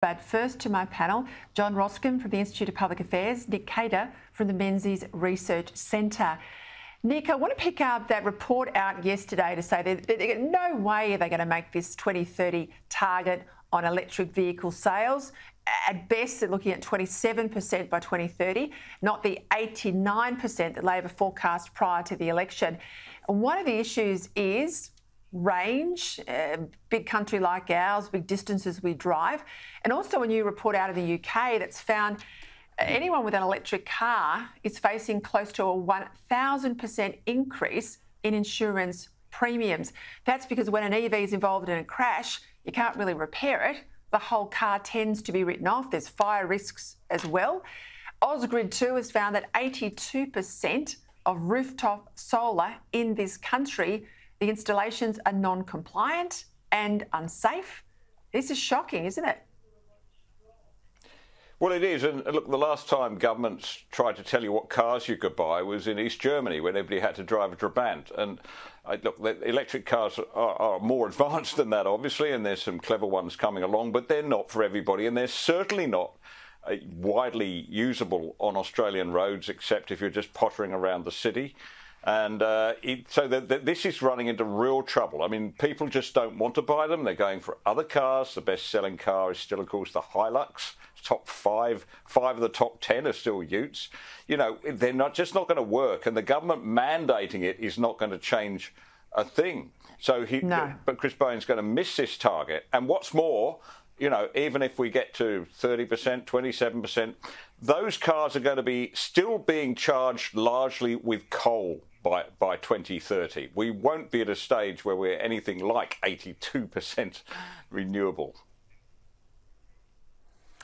But first to my panel, John Roskam from the Institute of Public Affairs, Nick Cater from the Menzies Research Centre. Nick, I want to pick up that report out yesterday to say that no way are they going to make this 2030 target on electric vehicle sales. At best, they're looking at 27% by 2030, not the 89% that Labor forecast prior to the election. And one of the issues is range, big country like ours, big distances we drive, and also a new report out of the UK that's found anyone with an electric car is facing close to a 1,000% increase in insurance premiums. That's because when an EV is involved in a crash, you can't really repair it. The whole car tends to be written off. There's fire risks as well. Ausgrid too has found that 82% of rooftop solar in this country, the installations are non-compliant and unsafe. This is shocking, isn't it? Well, it is. And look, the last time governments tried to tell you what cars you could buy was in East Germany, when everybody had to drive a Trabant. And look, the electric cars are more advanced than that, obviously, and there's some clever ones coming along, but they're not for everybody, and they're certainly not widely usable on Australian roads, except if you're just pottering around the city. And so this is running into real trouble. I mean, people just don't want to buy them. They're going for other cars. The best-selling car is still, of course, the Hilux. Top five of the top 10 are still utes. You know, they're not going to work, and the government mandating it is not going to change a thing. So but Chris Bowen's going to miss this target. And what's more, you know, even if we get to 30%, 27%, those cars are going to be still being charged largely with coal by 2030. We won't be at a stage where we're anything like 82% renewable.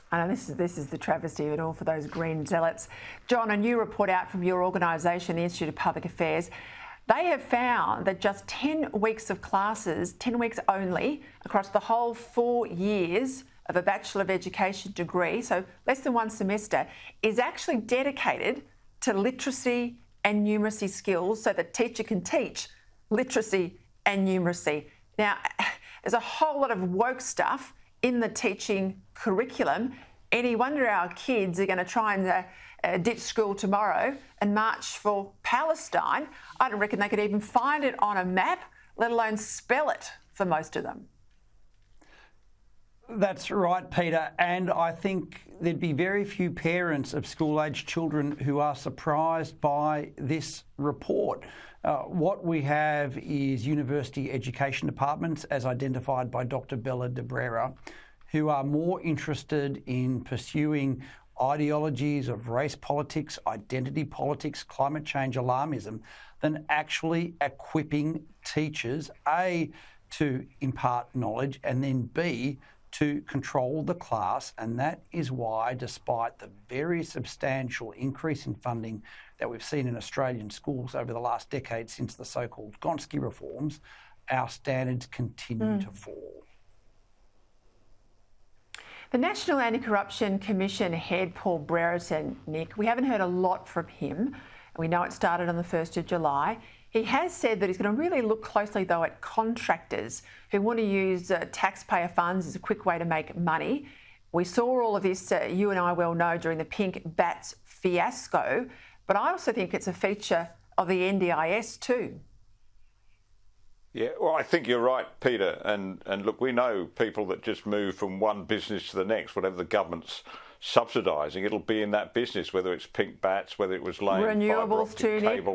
I know this is the travesty of it all for those green zealots. John, a new report out from your organisation, the Institute of Public Affairs, they have found that just 10 weeks of classes, 10 weeks only, across the whole 4 years of a Bachelor of Education degree, so less than one semester, is actually dedicated to literacy and numeracy skills so the teacher can teach literacy and numeracy. Now, there's a whole lot of woke stuff in the teaching curriculum. Any wonder our kids are going to try and ditch school tomorrow and march for Palestine. I don't reckon they could even find it on a map, let alone spell it for most of them. That's right, Peter, and I think there'd be very few parents of school-aged children who are surprised by this report. What we have is university education departments, as identified by Dr. Bella de Brera, who are more interested in pursuing ideologies of race politics, identity politics, climate change, alarmism, than actually equipping teachers, A, to impart knowledge, and then B, to control the class. And that is why, despite the very substantial increase in funding that we've seen in Australian schools over the last decade since the so-called Gonski reforms, our standards continue to fall. The National Anti-Corruption Commission head, Paul Brereton, Nick, we haven't heard a lot from him. We know it started on the 1st of July. He has said that he's going to really look closely, though, at contractors who want to use taxpayer funds as a quick way to make money. We saw all of this, you and I well know, during the pink bats fiasco, but I also think it's a feature of the NDIS too. Yeah, well, I think you're right, Peter. And look, we know people that just move from one business to the next, whatever the government's subsidising, it'll be in that business, whether it's pink bats, whether it was laying renewables too, Nick.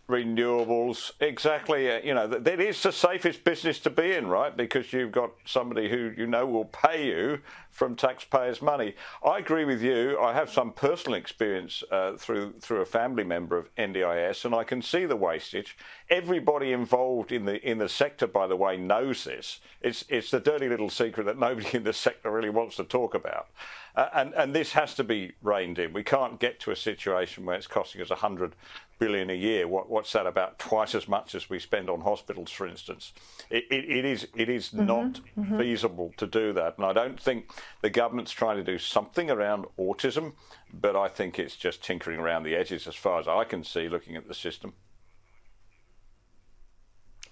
Renewables, exactly. You know, that is the safest business to be in, right? Because you've got somebody who you know will pay you from taxpayers' money. I agree with you. I have some personal experience through a family member of NDIS, and I can see the wastage. Everybody involved in the sector, by the way, knows this. It's the dirty little secret that nobody in the sector really wants to talk about. And this has to be reined in. We can't get to a situation where it's costing us $100 billion a year. What's that, about twice as much as we spend on hospitals, for instance? It is not feasible to do that. And I don't think the government's trying to do something around autism, but I think it's just tinkering around the edges as far as I can see looking at the system.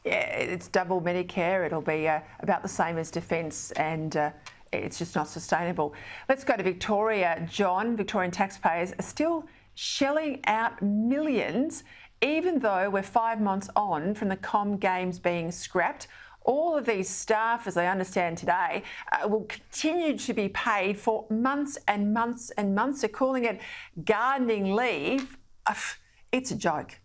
Yeah, it's double Medicare. It'll be about the same as defence and it's just not sustainable. Let's go to Victoria. John, Victorian taxpayers are still shelling out millions, even though we're 5 months on from the Com Games being scrapped. All of these staff, as I understand today, will continue to be paid for months and months and months. They're calling it gardening leave. It's a joke.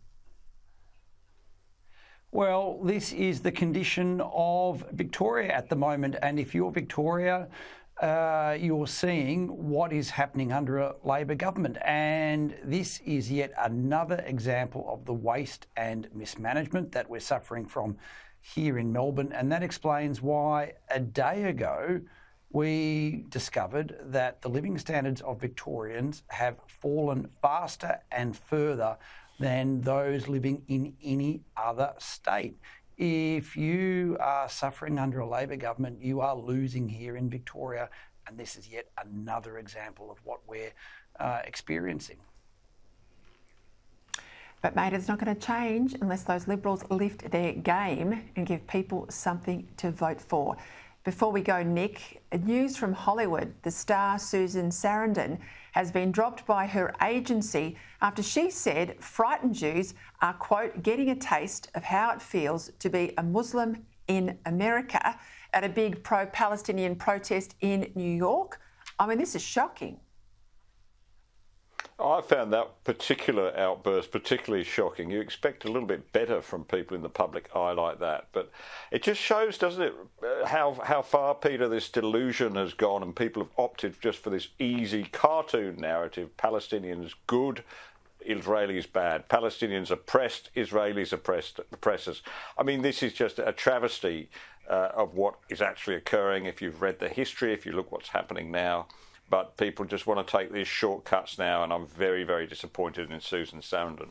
Well, this is the condition of Victoria at the moment. And if you're Victoria, you're seeing what is happening under a Labor government. And this is yet another example of the waste and mismanagement that we're suffering from here in Melbourne. And that explains why a day ago we discovered that the living standards of Victorians have fallen faster and further than those living in any other state. If you are suffering under a Labor government, you are losing here in Victoria, and this is yet another example of what we're experiencing. But, mate, it's not going to change unless those Liberals lift their game and give people something to vote for. Before we go, Nick, news from Hollywood. The star Susan Sarandon has been dropped by her agency after she said frightened Jews are, quote, getting a taste of how it feels to be a Muslim in America at a big pro-Palestinian protest in New York. I mean, this is shocking. I found that particular outburst particularly shocking. You expect a little bit better from people in the public eye like that, but it just shows, doesn't it, how far, Peter, this delusion has gone, and people have opted just for this easy cartoon narrative. Palestinians good, Israelis bad. Palestinians oppressed, Israelis oppressors. I mean, this is just a travesty of what is actually occurring. If you've read the history, if you look what's happening now. But people just want to take these shortcuts now, and I'm very, very disappointed in Susan Sarandon.